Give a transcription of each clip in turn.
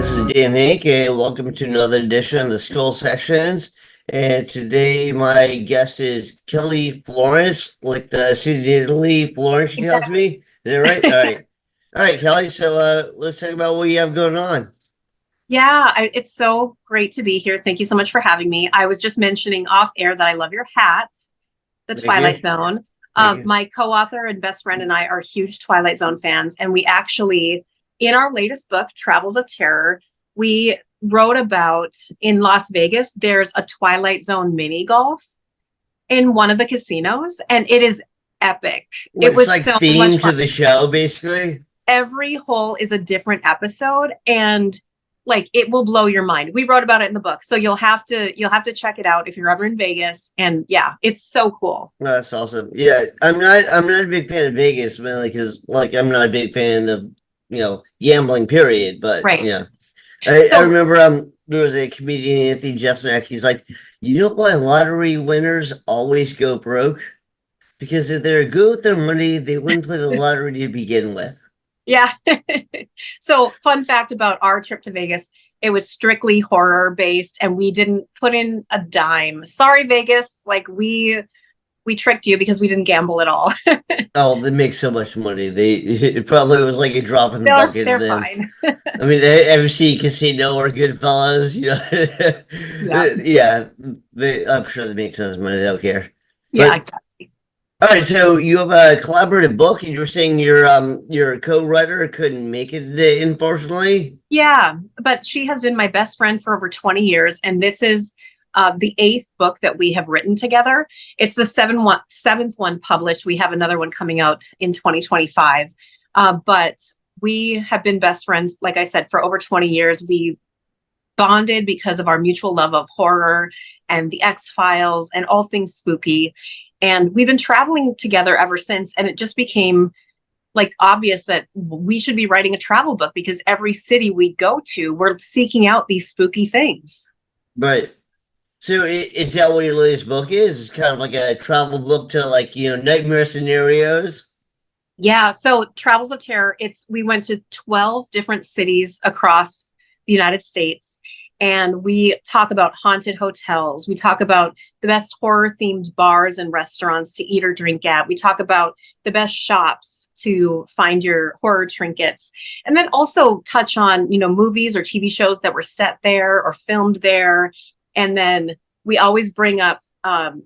This is Henk, and welcome to another edition of the Skull Sessions. And today, my guest is Kelly Florence, like the city of Italy, Florence, she tells me. Is that right? All right. All right, Kelly. So let's talk about what you have going on. It's so great to be here. Thank you so much for having me. I was just mentioning off air that I love your hat, the Thank Twilight you. Zone. Thank you. My co-author and best friend and I are huge Twilight Zone fans, and we actually, in our latest book, Travels of Terror, we wrote about in Las Vegas, there's a Twilight Zone mini golf in one of the casinos, and it is epic. What, It it's was like so much themed to fun. the show, basically. Every hole is a different episode, and like it will blow your mind. We wrote about it in the book, so you'll have to check it out if you're ever in Vegas. And yeah, it's so cool. Oh, that's awesome. Yeah, I'm not a big fan of Vegas, mainly because like I'm not a big fan of gambling. Period. But Right. yeah. I So remember there was a comedian, Anthony Jeselnik. He's like, you know why lottery winners always go broke? Because if they're good with their money, they wouldn't play the lottery to begin with. yeah. So fun fact about our trip to Vegas, it was strictly horror based and we didn't put in a dime. Sorry, Vegas. Like we tricked you because we didn't gamble at all. Oh, they make so much money. They it probably was like a drop in the they're bucket to they're them. fine. I mean, ever see Casino or Goodfellas? Yeah. Yeah, I'm sure they make tons of money. They don't care. Yeah, But exactly. all right, so you have a collaborative book, and you were saying your co-writer couldn't make it today, unfortunately. Yeah, but she has been my best friend for over 20 years, and this is the eighth book that we have written together. It's the seventh one published. We have another one coming out in 2025. But we have been best friends, like I said, for over 20 years. We bonded because of our mutual love of horror and the X-Files and all things spooky. And we've been traveling together ever since, and it just became like obvious that we should be writing a travel book because every city we go to, we're seeking out these spooky things. But so is that what your latest book is? It's kind of like a travel book to like nightmare scenarios. Yeah, so Travels of Terror, it's we went to 12 different cities across the United States and we talk about haunted hotels. We talk about the best horror themed bars and restaurants to eat or drink at. We talk about the best shops to find your horror trinkets. And then also touch on, movies or TV shows that were set there or filmed there. And then we always bring up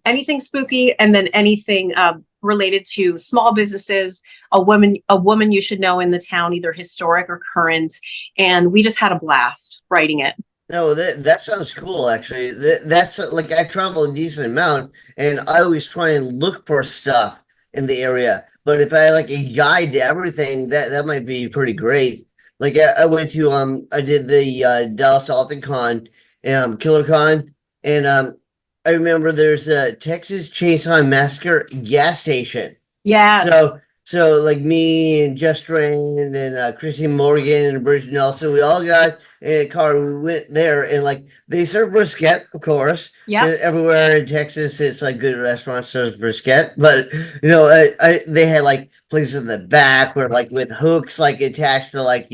anything spooky and then anything related to small businesses, a woman you should know in the town, either historic or current. And we just had a blast writing it. No, that sounds cool. Actually, that's like I travel a decent amount, and I always try and look for stuff in the area. But if I had like a guide to everything, that might be pretty great. Like I went to I did the Dallas Author Con, Killer Con, and I remember there's a Texas Chainsaw Massacre gas station. Yes. So like me and Jeff Strand and Chrissy Morgan and Bridget Nelson, we all got in a car. We went there and like they serve brisket, of course. Yep. Everywhere in Texas, it's like good restaurants serve brisket. But they had like places in the back where like with hooks like attached to like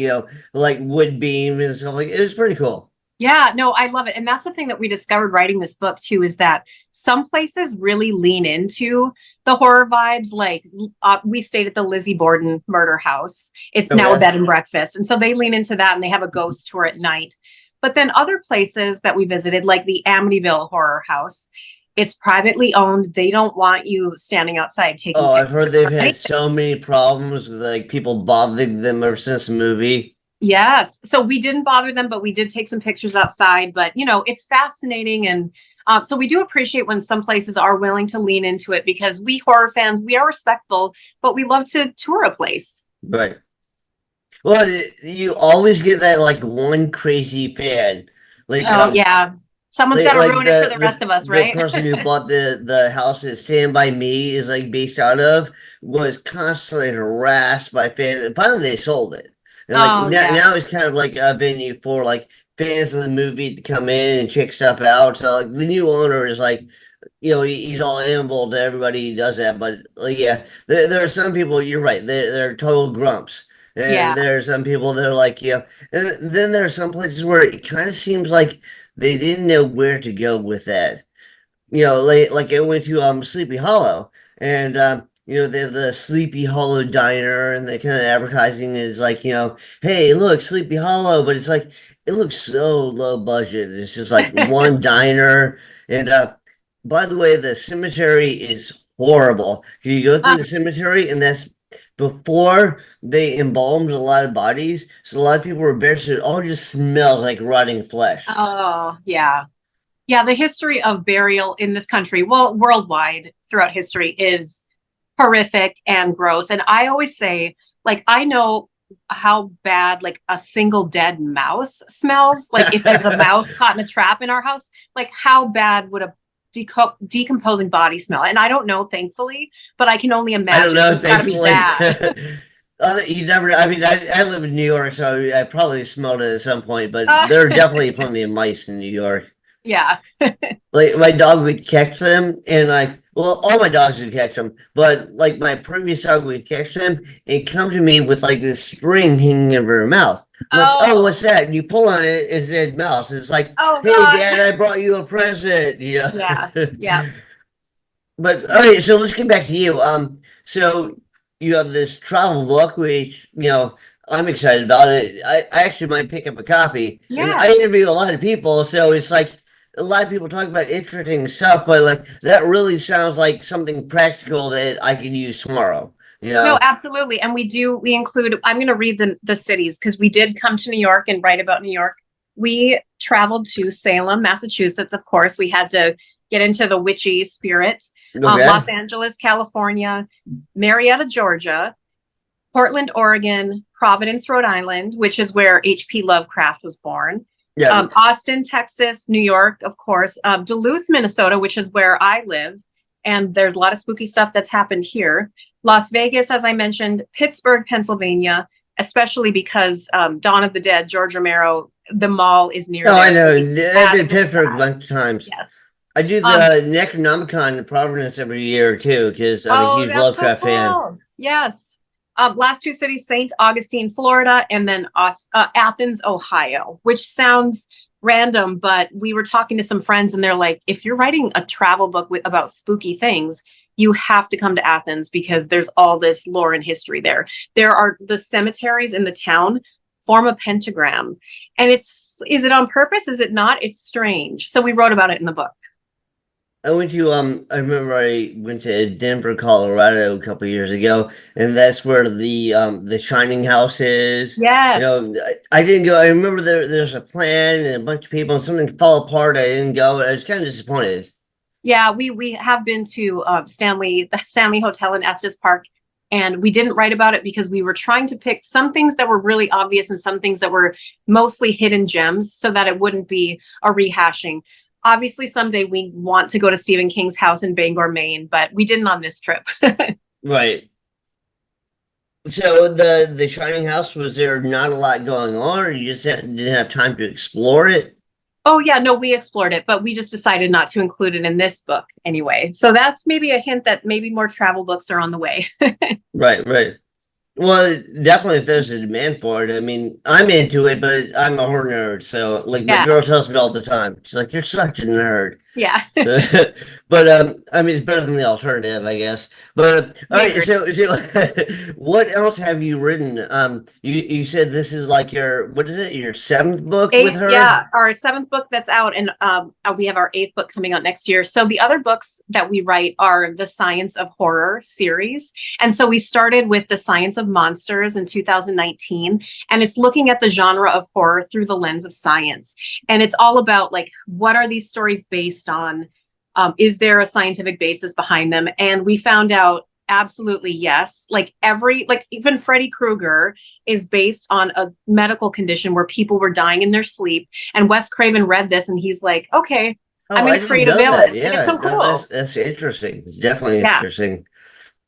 like wood beams and stuff like it was pretty cool. Yeah, no, I love it. And that's the thing that we discovered writing this book too, is that some places really lean into the horror vibes. Like we stayed at the Lizzie Borden murder house. It's now a Okay. bed and breakfast. And so they lean into that and they have a ghost tour at night. But then other places that we visited, like the Amityville Horror House, it's privately owned. They don't want you standing outside taking Oh, I've heard pictures they've or had anything. so many problems with like people bothering them ever since the movie. Yes. So we didn't bother them, but we did take some pictures outside. But, it's fascinating. And so we do appreciate when some places are willing to lean into it because we horror fans, we are respectful, but we love to tour a place. Right. Well, you always get that like one crazy fan, like Oh, yeah. Someone's got to like ruin it for the the rest of us, the right? person who bought the house that Stand By Me is like based out of was constantly harassed by fans. And finally, they sold it. And like Oh, yeah. now it's kind of like a venue for like fans of the movie to come in and check stuff out. So like the new owner is like, he's all amiable to everybody. He does that, but like, yeah, there are some people. You're right. They're total grumps. And Yeah. there are some people that are like, and then there are some places where it kind of seems like they didn't know where to go with that. Like I went to Sleepy Hollow, and they have the Sleepy Hollow diner, and the kind of advertising is like, hey, look, Sleepy Hollow, but it's like it looks so low budget. It's just like one diner, and by the way, the cemetery is horrible. You go through Uh, the cemetery, and that's before they embalmed a lot of bodies, so a lot of people were buried, so it all just smells like rotting flesh. oh, yeah. Yeah, the history of burial in this country, well, worldwide throughout history, is horrific and gross. And I always say, like, I know how bad like a single dead mouse smells. Like if there's a mouse caught in a trap in our house, like how bad would a decomposing body smell? And I don't know, thankfully, but I can only I don't imagine know, it's got to be thankfully. bad. You never, I mean, I live in New York, so I probably smelled it at some point, but Uh, there are definitely plenty of mice in New York. yeah. Like my dog would catch them, and like, well, all my dogs would catch them, but like my previous dog would catch them and come to me with like this string hanging over her mouth. I'm like, oh, Oh, what's that? And you pull on it, it's a mouse. It's like, oh hey, God. Dad, I brought you a present. Yeah. Yeah. But all right, so let's get back to you. So you have this travel book, which I'm excited about it. I actually might pick up a copy, and I Yeah. interview a lot of people, so it's like a lot of people talk about interesting stuff, but like that really sounds like something practical that I can use tomorrow. You No, know? absolutely. And we include, I'm going to read the cities because we did come to New York and write about New York. We traveled to Salem, Massachusetts, of course. We had to get into the witchy spirit. Okay. Los Angeles, California, Marietta, Georgia, Portland, Oregon, Providence, Rhode Island, which is where H.P. Lovecraft was born. Yeah. Austin, Texas, New York, of course, Duluth, Minnesota, which is where I live. And there's a lot of spooky stuff that's happened here. Las Vegas, as I mentioned, Pittsburgh, Pennsylvania, especially because Dawn of the Dead, George Romero, the mall is near No, I there. So know. we I've been added to with Pittsburgh a that. bunch of times. Yes. I do Um, the Necronomicon in Providence every year too, because I'm a oh, huge that's so Lovecraft fan. cool. Yes. Last two cities, St. Augustine, Florida, and then Athens, Ohio, which sounds random, but we were talking to some friends and they're like, if you're writing a travel book about spooky things, you have to come to Athens because there's all this lore and history there. There are the cemeteries in the town form a pentagram. And is it on purpose? Is it not? It's strange. So we wrote about it in the book. I remember I went to Denver, Colorado a couple years ago, and that's where the Shining House is. Yes. I didn't go. I remember there's a plan and a bunch of people, and something fell apart. I didn't go. I was kind of disappointed. Yeah, we have been to the Stanley Hotel in Estes Park, and we didn't write about it because we were trying to pick some things that were really obvious and some things that were mostly hidden gems so that it wouldn't be a rehashing. Obviously, someday we want to go to Stephen King's house in Bangor, Maine, but we didn't on this trip. Right. So the Shining House, was there not a lot going on, or you just didn't have time to explore it? Oh, yeah, no, we explored it, but we just decided not to include it in this book anyway. So that's maybe a hint that maybe more travel books are on the way. Right, right. Well, definitely if there's a demand for it. I mean, I'm into it, but I'm a horror nerd. So, like, my Yeah, girl tells me all the time, she's like, "You're such a nerd." yeah, But I mean, it's better than the alternative, I guess. But all we right, agree. so what else have you written? You said this is like your what is it? Your seventh book with Eighth, her? yeah, our seventh book that's out, and we have our eighth book coming out next year. So the other books that we write are the Science of Horror series, and so we started with the Science of Monsters in 2019, and it's looking at the genre of horror through the lens of science, and it's all about like what are these stories based on? Is there a scientific basis behind them? And we found out absolutely yes. Like even Freddy Krueger is based on a medical condition where people were dying in their sleep. And Wes Craven read this and he's like, okay, I'm Oh, going I to didn't create a know that. villain. And it's Yeah, so no, that's cool. that's interesting. It's definitely Yeah. interesting.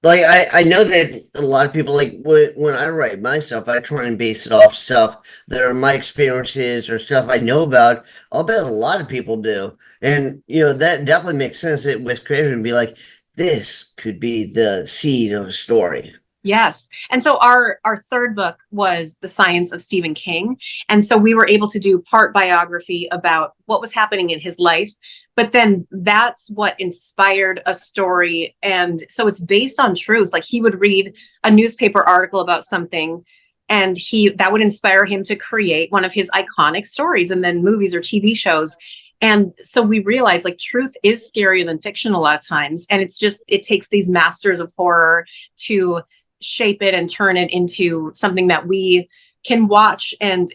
Like I know that a lot of people like when I write myself, I try and base it off stuff that are my experiences or stuff I know about. I'll bet a lot of people do, and that definitely makes sense. That with creative and be like, this could be the seed of a story. Yes. And so our third book was The Science of Stephen King. And so we were able to do part biography about what was happening in his life, but then that's what inspired a story. And so it's based on truth. Like he would read a newspaper article about something and that would inspire him to create one of his iconic stories and then movies or TV shows. And so we realized like truth is scarier than fiction a lot of times. And it takes these masters of horror to shape it and turn it into something that we can watch and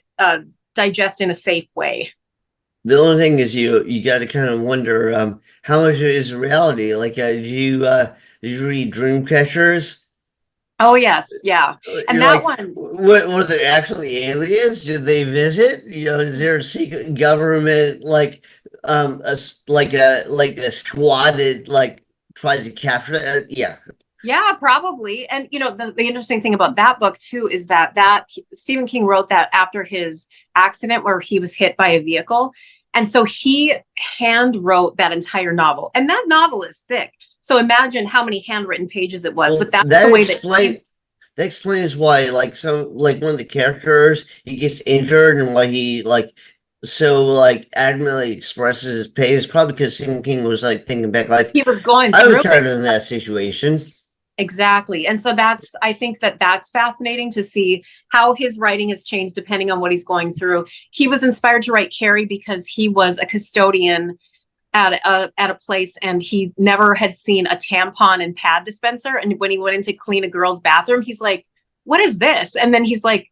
digest in a safe way. The only thing is you got to kind of wonder how much is reality. Like, did you read Dreamcatchers? Oh yes, yeah. And You're that like, one, were there actually aliens? Did they visit? You know, is there a secret government like like a squad that like tries to capture it? Yeah. yeah, probably. And you know, the interesting thing about that book too is that Stephen King wrote that after his accident where he was hit by a vehicle. And so he hand wrote that entire novel. And that novel is thick. So imagine how many handwritten pages it was, Well, but that's the way that that explains why like one of the characters he gets injured and why he like so like adamantly expresses his pain. It's probably because Stephen King was like thinking back like he was going I was through kind it. of in that situation. Exactly. And so I think that's fascinating to see how his writing has changed depending on what he's going through. He was inspired to write Carrie because he was a custodian at a place and he never had seen a tampon and pad dispenser. And when he went in to clean a girl's bathroom, he's like, what is this? And then he's like,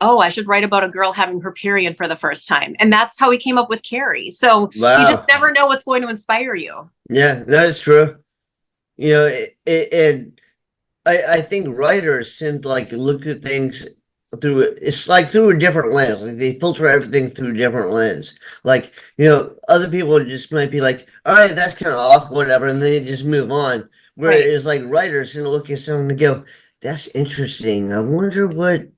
oh, I should write about a girl having her period for the first time. And that's how he came up with Carrie. So you just Wow. never know what's going to inspire you. Yeah, that is true. You know, and I think writers tend to like look at things through it's like through a different lens. Like they filter everything through a different lens. Like, you know, other people just might be like, all right, that's kind of off, whatever, and then they just move on. Right. Whereas like writers tend to look at something and go, that's interesting. I wonder what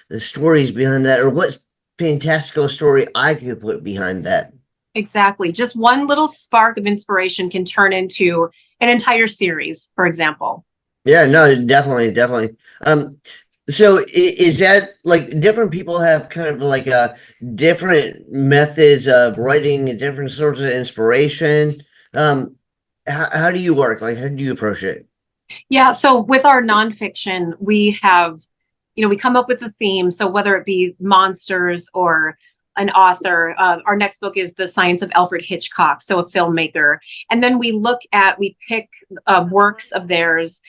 the stories behind that or what fantastical story I could put behind that. Exactly. Just one little spark of inspiration can turn into an entire series, for example. Yeah, no, definitely, definitely. So is that like different people have kind of like different methods of writing and different sorts of inspiration? Um, how do you work? Like, how do you approach it? Yeah. So with our nonfiction, we have, we come up with a theme. So whether it be monsters or an author, our next book is The Science of Alfred Hitchcock, so a filmmaker. And then we pick works of theirs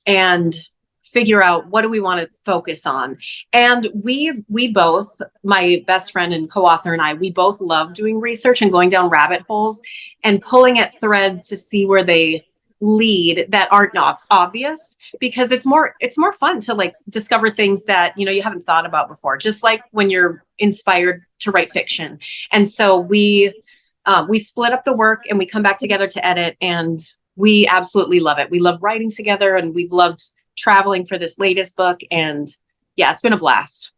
and figure out what do we want to focus on. And we both, my best friend and co-author and I, we both love doing research and going down rabbit holes and pulling at threads to see where they lead that aren't not obvious, because it's more fun to like discover things that you haven't thought about before, just like when you're inspired to write fiction. And so we split up the work and we come back together to edit, and we absolutely love it. We love writing together, and we've loved traveling for this latest book, and yeah, it's been a blast.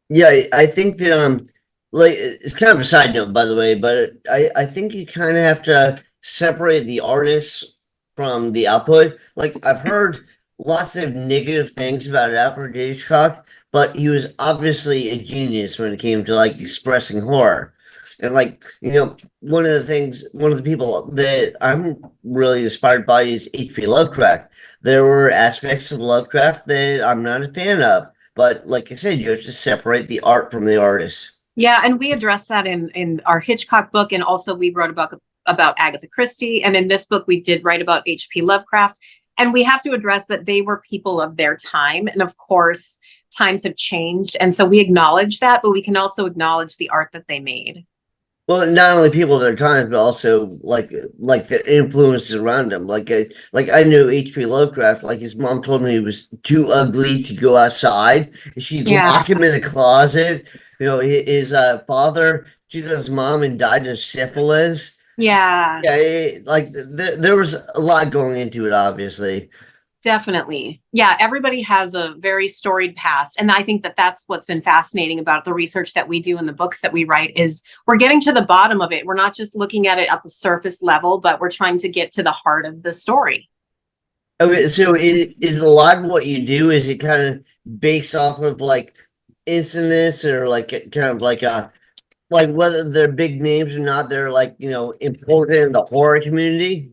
Yeah, I think that like it's kind of a side note, by the way, but I think you kind of have to separate the artists from the output. Like I've heard lots of negative things about Alfred Hitchcock, but he was obviously a genius when it came to like expressing horror. And like, you know, one of the people that I'm really inspired by is H.P. Lovecraft. There were aspects of Lovecraft that I'm not a fan of, but like I said, you have to separate the art from the artist. Yeah, and we addressed that in our Hitchcock book, and also we wrote about Agatha Christie, and in this book we did write about H.P. Lovecraft, and we have to address that they were people of their time, and of course times have changed, and so we acknowledge that, but we can also acknowledge the art that they made. Well, not only people of their times, but also like the influences around them. Like I knew H.P. Lovecraft. Like his mom told me he was too ugly to go outside. She'd Yeah, lock him in a closet. You know, his father cheated on his mom and died of syphilis. yeah. Yeah, there was a lot going into it, obviously. Definitely. Yeah, everybody has a very storied past. And I think that that's what's been fascinating about the research that we do and the books that we write is we're getting to the bottom of it. We're not just looking at it at the surface level, but we're trying to get to the heart of the story. Okay, so is a lot of what you do, is it kind of based off of like incidents, or like kind of like like whether they're big names or not, they're like, important in the horror community?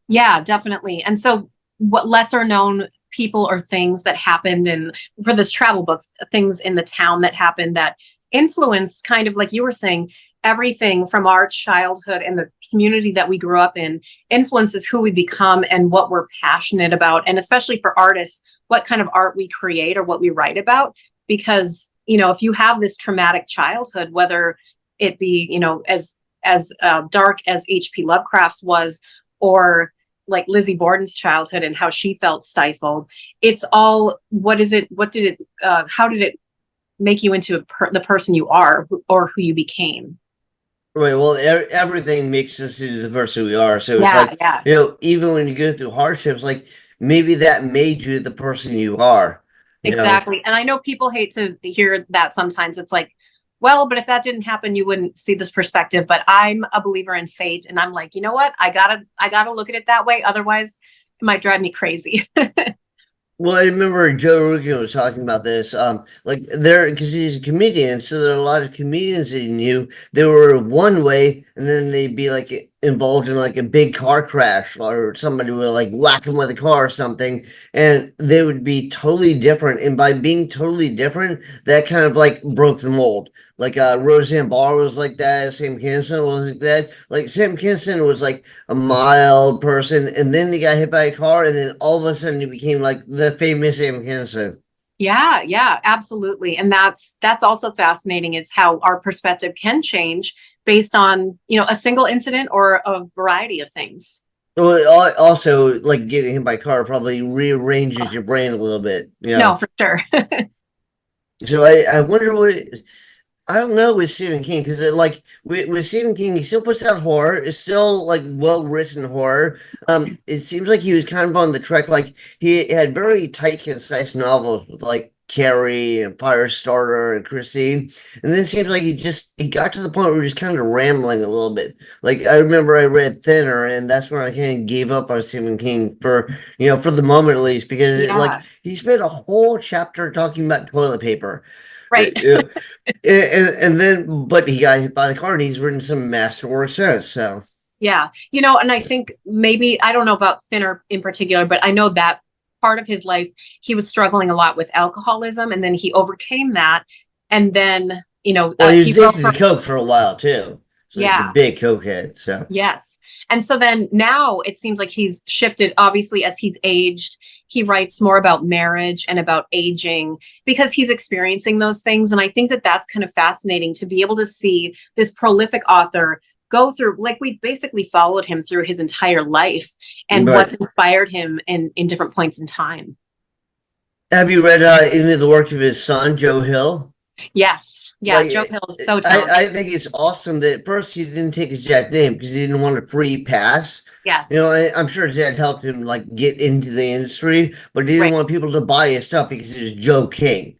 Yeah, definitely. And so, what lesser known people or things that happened in for this travel book, things in the town that happened that influenced, kind of like you were saying, everything from our childhood and the community that we grew up in influences who we become and what we're passionate about. And especially for artists, what kind of art we create or what we write about. Because, if you have this traumatic childhood, whether it be, as dark as H.P. Lovecraft's was, or like Lizzie Borden's childhood and how she felt stifled. It's all, what is it? What did it, how did it make you into the person you are, or who you became? Right. Well, everything makes us into the person we are. So it's Yeah, like, yeah, even when you go through hardships, like maybe that made you the person you are, you know. exactly. And I know people hate to hear that sometimes. It's like, well, but if that didn't happen, you wouldn't see this perspective. But I'm a believer in fate. And I'm like, you know what? I gotta look at it that way. Otherwise, it might drive me crazy. Well, I remember Joe Rogan was talking about this. Like there, because he's a comedian, so there are a lot of comedians that he knew. They were one way, and then they'd be like involved in like a big car crash, or somebody would like whack them with a car or something, and they would be totally different. And by being totally different, that kind of like broke the mold. Like Roseanne Barr was like that. Sam Kinison was like that. Like Sam Kinison was like a mild person, and then he got hit by a car, and then all of a sudden he became like the famous Sam Kinison. Yeah, yeah, absolutely. And that's also fascinating, is how our perspective can change based on, a single incident or a variety of things. Well, also like getting hit by a car probably rearranges your brain a little bit. No, for sure. So I wonder what I don't know with Stephen King, because like with Stephen King, he still puts out horror. It's still like well written horror. It seems like he was kind of on the track. Like he had very tight, concise novels with like Carrie and Firestarter and Christine, and then it seems like he got to the point where he was kind of rambling a little bit. Like I remember I read Thinner, and that's when I kind of gave up on Stephen King for the moment at least, because like Yeah, he spent a whole chapter talking about toilet paper. right. Yeah. And then, but he got hit by the car, and he's written some masterwork since. So, Yeah. And I think maybe, I don't know about Thinner in particular, but I know that part of his life, he was struggling a lot with alcoholism, and then he overcame that. And then, well, he was he wrote addicted for, to coke for a while too. So he's a yeah. big cokehead. So, Yes. And so then now it seems like he's shifted, obviously, as he's aged. He writes more about marriage and about aging because he's experiencing those things. And I think that that's kind of fascinating to be able to see this prolific author go through, like, we've basically followed him through his entire life and what's but inspired him in different points in time. have you read any of the work of his son, Joe Hill? Yes. Yeah. Like, Joe Hill is so I talented. think it's awesome that at first he didn't take his dad's name because he didn't want a free pass. Yes. I'm sure his dad helped him like get into the industry, but he didn't Right. want people to buy his stuff because it was Joe King.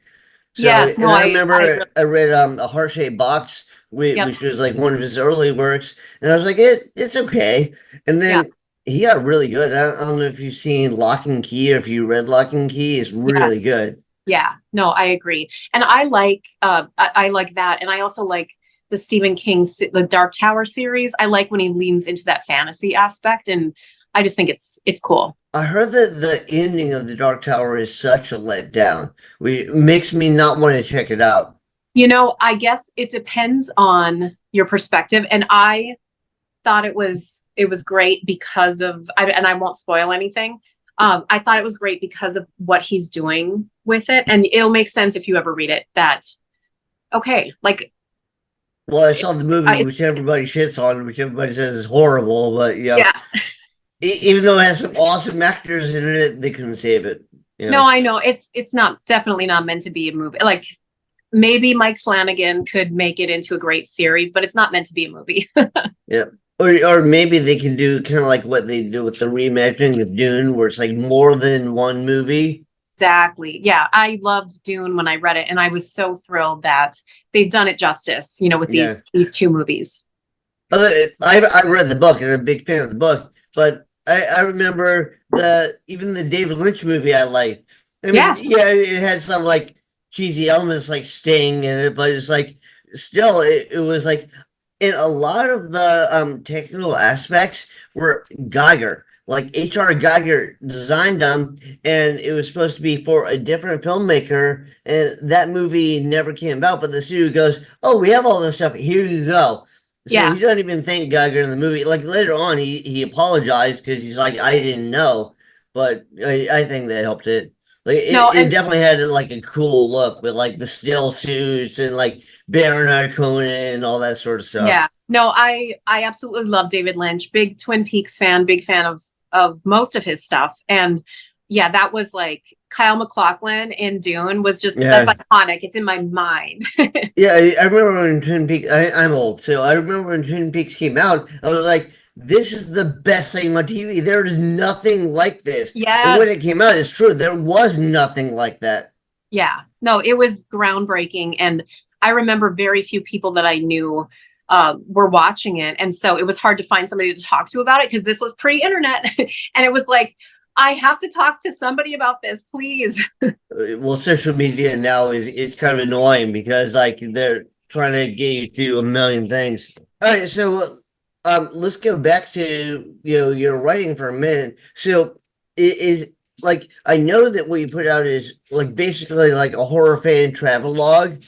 So, Yes. No, and I I remember really, I read A Heart Shaped Box, yep. which was like one of his early works, and I was like, it's okay. And Yeah. then he got really good. I don't know if you've seen Lock and Key, or if you read Lock and Key, it's really Yes. good. Yeah, no, I agree. And I like that. And I also like the Stephen King, the Dark Tower series. I like when he leans into that fantasy aspect. And I just think it's cool. I heard that the ending of The Dark Tower is such a letdown. Makes me not want to check it out. I guess it depends on your perspective. And I thought it was great because of, and I won't spoil anything. I thought it was great because of what he's doing with it. And it'll make sense if you ever read it, that okay, like Well, I saw the movie, it's which everybody shits on, which everybody says is horrible, but yeah. even though it has some awesome actors in it, they couldn't save it. You No, know. I know it's not, definitely not meant to be a movie. Like maybe Mike Flanagan could make it into a great series, but it's not meant to be a movie. Yeah. Or maybe they can do kind of like what they do with the reimagining of Dune, where it's like more than one movie. Exactly. Yeah, I loved Dune when I read it, and I was so thrilled that they've done it justice, with Yeah. these two movies. I read the book, and I'm a big fan of the book, but I remember even the David Lynch movie I liked. I mean, Yeah, yeah, it had some like cheesy elements like Sting in it, but it's like still it was like in a lot of the technical aspects were Geiger. Like H.R. Geiger designed them, and it was supposed to be for a different filmmaker, and that movie never came about. But the studio goes, "Oh, we have all this stuff. Here you go." So yeah. he doesn't even thank Geiger in the movie. Like later on, he apologized because he's like, I didn't know, but I think that helped it. Like No, it and definitely had like a cool look with like the still suits and like Baron Conan and all that sort of stuff. yeah. No, I absolutely love David Lynch. Big Twin Peaks fan, big fan of most of his stuff. And yeah, that was like Kyle MacLachlan in Dune was just that's Yeah, iconic. It's in my mind. yeah. I remember when Twin Peaks. I'm old, so I remember when Twin Peaks came out. I was like, this is the best thing on TV. There is nothing like this. And when it Yes. came out, it's true. There was nothing like that. Yeah. No, it was groundbreaking. And I remember very few people that I knew were watching it. And so it was hard to find somebody to talk to about it because this was pre-internet. And it was like, I have to talk to somebody about this, please. Well, social media now is kind of annoying because like they're trying to get you to do a million things. All right, so let's go back to your writing for a minute. So is like I know that what you put out is like basically like a horror fan travelogue.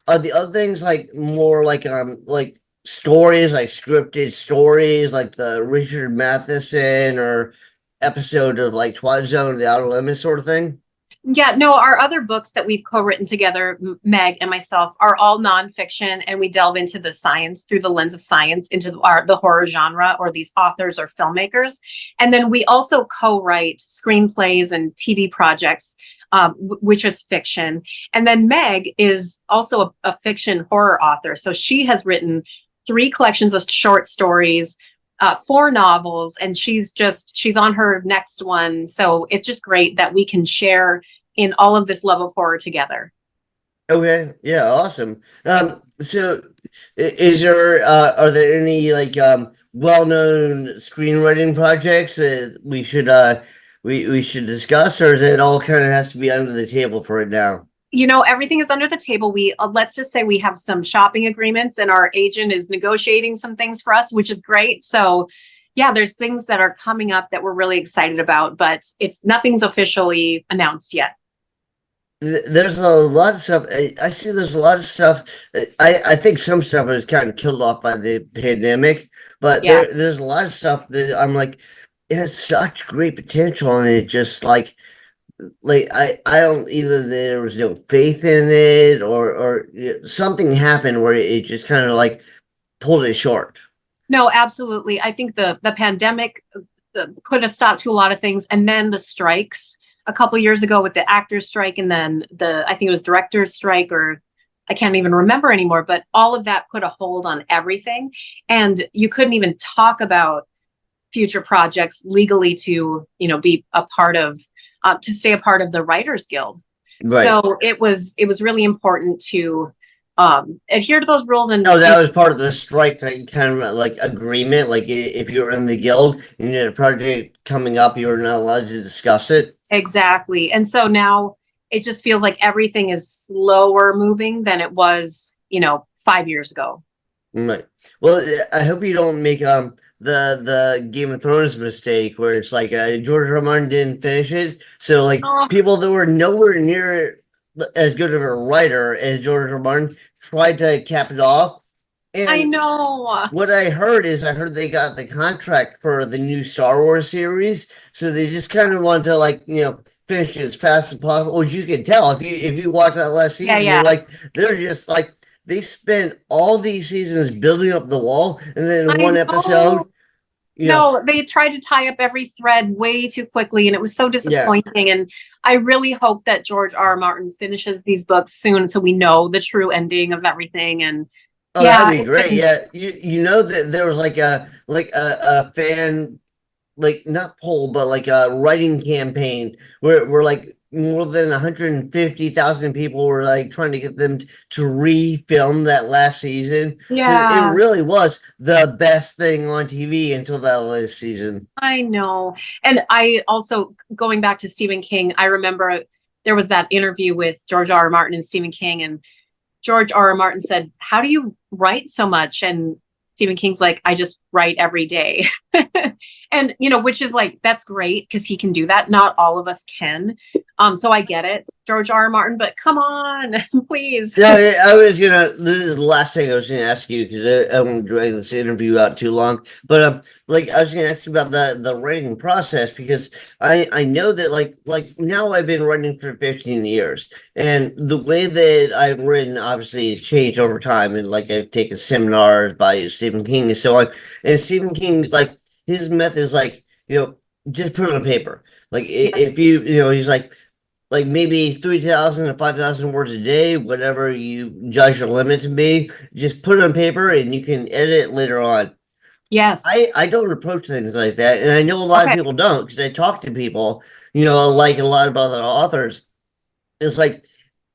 Are the other things like more like stories, like scripted stories, like the Richard Matheson or episode of like Twilight Zone, The Outer Limits sort of thing? Yeah, no, our other books that we've co-written together, Meg and myself, are all nonfiction, and we delve into the science through the lens of science into the horror genre or these authors or filmmakers. And then we also co-write screenplays and TV projects, which is fiction. And then Meg is also a fiction horror author. So she has written 3 collections of short stories, 4 novels, and she's on her next one. So it's just great that we can share in all of this love of horror together. Okay, yeah, awesome. So is there are there any like well-known screenwriting projects that we should discuss, or is it all kind of has to be under the table for it now? Everything is under the table. We let's just say we have some shopping agreements, and our agent is negotiating some things for us, which is great. So, yeah, there's things that are coming up that we're really excited about, but it's nothing's officially announced yet. There's a lot of stuff. I see there's a lot of stuff. I think some stuff was kind of killed off by the pandemic, but Yeah, there's a lot of stuff that I'm like, it has such great potential, and it just like I don't either there was no faith in it or something happened where it just kind of like pulled it short. no, absolutely. I think the pandemic put a stop to a lot of things, and then the strikes a couple years ago with the actors strike, and then the I think it was directors strike, or I can't even remember anymore. But all of that put a hold on everything, and you couldn't even talk about future projects legally to be a part of to stay a part of the Writers Guild. Right. So it was really important to adhere to those rules and No, that was part of the strike like, kind of like agreement. Like if you were in the guild and you had a project coming up, you were not allowed to discuss it. exactly. And so now it just feels like everything is slower moving than it was 5 years ago. Right. Well, I hope you don't make the Game of Thrones mistake where it's like George R. R. Martin didn't finish it, so like Oh, people that were nowhere near as good of a writer as George R. R. Martin tried to cap it off. I And know. what I heard is I heard they got the contract for the new Star Wars series, so they just kind of wanted to like finish it as fast as possible. Which you can tell if you watch that last Yeah, season, you're yeah. like they're just like they spent all these seasons building up the wall, and then in I one know. episode, you know, No, they tried to tie up every thread way too quickly, and it was so yeah. disappointing. And I really hope that George R. R. Martin finishes these books soon so we know the true ending of everything. And Oh, that'd yeah, be it's great. been Yeah, you know that there was like a fan like not poll but like a writing campaign where like more than 150,000 people were like trying to get them to refilm that last season. It Yeah, really was the best thing on TV until that last season. I know. And I also, going back to Stephen King, I remember there was that interview with George R. R. Martin and Stephen King, and George R. R. Martin said, "How do you write so much?" And Stephen King's like, "I just write every day." And, which is like, that's great because he can do that. Not all of us can. So I get it, George R. R. Martin, but come on, please. Yeah, this is the last thing I was gonna ask you because I won't drag this interview out too long. But like I was gonna ask you about the writing process because I know that like now I've been writing for 15 years, and the way that I've written obviously has changed over time, and like I've taken seminars by Stephen King and so on. And Stephen King, like his method is like just put it on paper. Like Yeah. if he's like maybe 3,000 to 5,000 words a day, whatever you judge your limit to be, just put it on paper and you can edit it later on. Yes. I don't approach things like that. And I know a lot of Okay. people don't because I talk to people, like a lot of other authors. It's like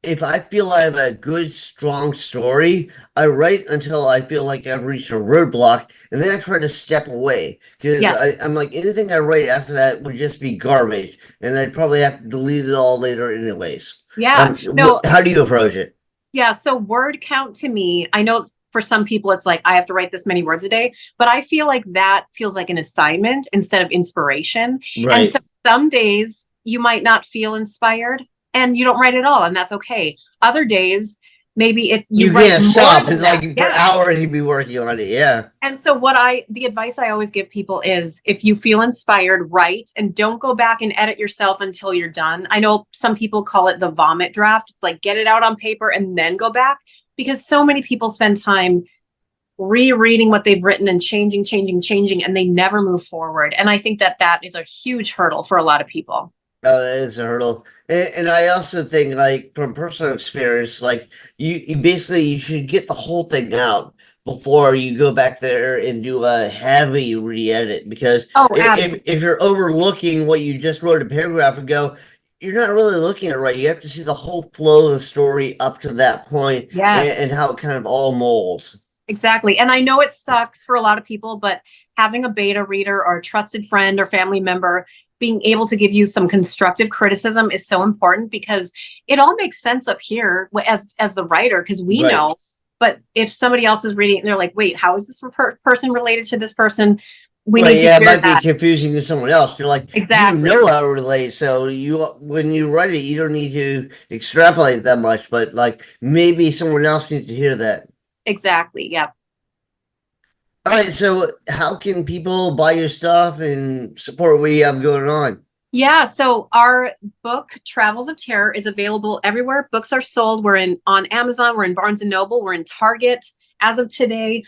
if I feel I have a good, strong story, I write until I feel like I've reached a roadblock, and then I try to step away because Yes. I'm like anything I write after that would just be garbage, and I'd probably have to delete it all later, anyways. Yeah. No, How do you approach it? yeah. So word count to me, I know for some people it's like I have to write this many words a day, but I feel like that feels like an assignment instead of inspiration. And so Right. some days you might not feel inspired and you don't write at all, and that's okay. Other days, maybe it's you You write can't more stop. than It's that. like for Yeah. hours you'd be working on it. Yeah. And so the advice I always give people is if you feel inspired, write and don't go back and edit yourself until you're done. I know some people call it the vomit draft. It's like get it out on paper and then go back because so many people spend time rereading what they've written and changing, and they never move forward. And I think that that is a huge hurdle for a lot of people. Oh, that is a hurdle. And I also think, like, from personal experience, like, you basically you should get the whole thing out before you go back there and do a heavy re-edit. Because Oh, if you're overlooking what you just wrote a paragraph ago, you're not really looking at it right. You have to see the whole flow of the story up to that point and yes. how it kind of all molds. Exactly. And I know it sucks for a lot of people, but having a beta reader or a trusted friend or family member being able to give you some constructive criticism is so important because it all makes sense up here as the writer because we Right. know. But if somebody else is reading it and they're like, wait, how is this person related to this person? We Right, need to yeah, it hear might be that. confusing to someone else. You're like, you Exactly. know how to relate, so when you write it, you don't need to extrapolate that much, but like maybe someone else needs to hear that. Exactly. Yeah. All right, so how can people buy your stuff and support what you have going on? Yeah, so our book Travels of Terror is available everywhere books are sold. We're in on Amazon, we're in Barnes and Noble, we're in Target as of today.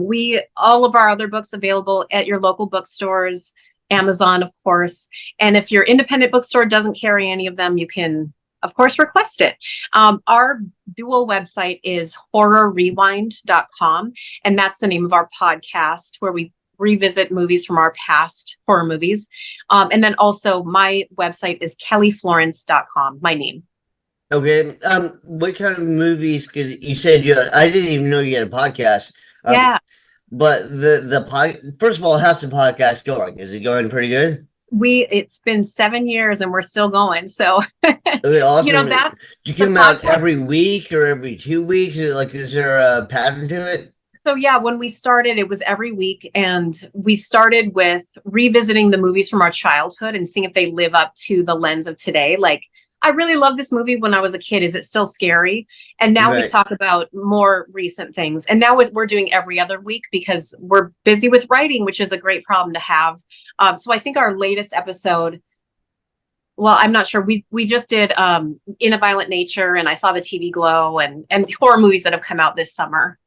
We all of our other books available at your local bookstores, Amazon, of course. And if your independent bookstore doesn't carry any of them, you can, of course, request it. Our dual website is horrorrewind.com, and that's the name of our podcast where we revisit movies from our past horror movies. And then also my website is kellyflorence.com, my name. Okay, what kind of movies? Because you said I didn't even know you had a podcast. Um, Yeah, but the pod, first of all, how's the podcast going? Is it going pretty good? it's been 7 years and we're still going. So, Okay, awesome. Do that's you the come out podcast. every week or every 2 weeks? Is there a pattern to it? So yeah, when we started, it was every week, and we started with revisiting the movies from our childhood and seeing if they live up to the lens of today. Like, I really love this movie when I was a kid. Is it still scary? And now we Right. talk about more recent things. And now we're doing every other week because we're busy with writing, which is a great problem to have. So I think our latest episode, well, I'm not sure. We just did In a Violent Nature, and I saw the TV Glow, and the horror movies that have come out this summer.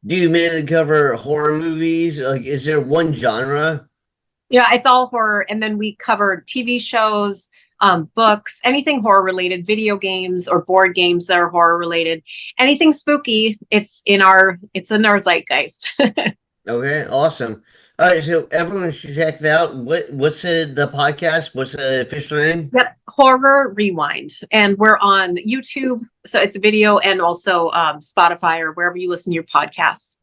Do you mainly cover horror movies? Like, is there one genre? Yeah, it's all horror. And then we cover TV shows, books, anything horror related, video games or board games that are horror related, anything spooky. It's in our zeitgeist. Okay, awesome. All right, so everyone should check that out. What's the podcast? What's the official name? Yep, Horror Rewind, and we're on YouTube, so it's a video, and also Spotify or wherever you listen to your podcasts.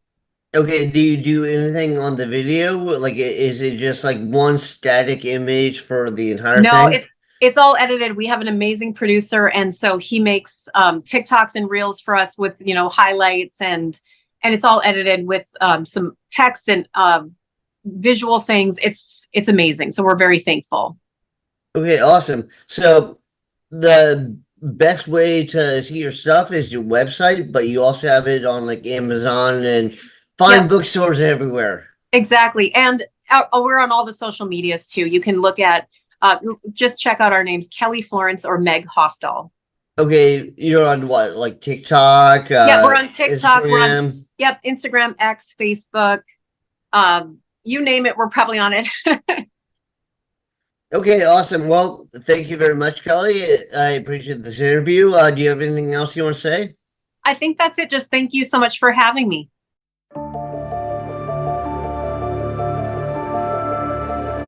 Okay, do you do anything on the video? Like, is it just like one static image for the entire No, thing? it's all edited. We have an amazing producer, and so he makes TikToks and reels for us with highlights, and it's all edited with some text and visual things. It's amazing. So we're very thankful. Okay, awesome. So the best way to see your stuff is your website, but you also have it on like Amazon and fine Yep, bookstores everywhere. exactly. And we're on all the social medias too. You can look at just check out our names, Kelly Florence or Meg Hofdahl. Okay, you're on what, like TikTok, Yeah, we're on TikTok. We're on Instagram? Instagram, X, Facebook. You name it, we're probably on it. Okay, awesome. Well, thank you very much, Kelly. I appreciate this interview. Do you have anything else you want to say? I think that's it. Just thank you so much for having me.